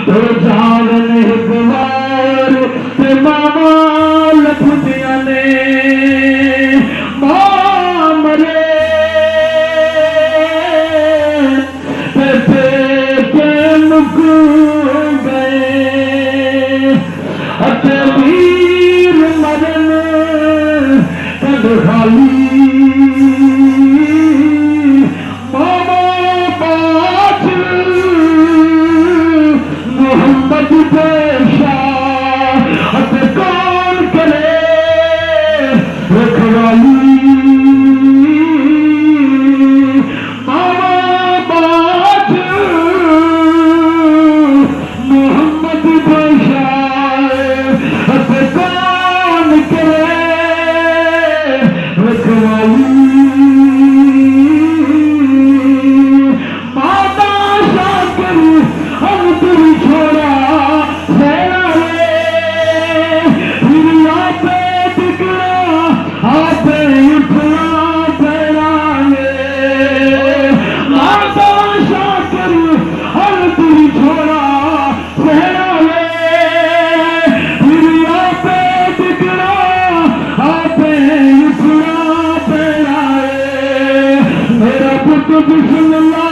तो जान नहीं गुवार ते मामा लखुदिया ने मां मरे के मुक गए वीर मरन तद खाली मामा पाछ मोहम्मद पेशा कौन करे रखवाली बिस्मिल्लाह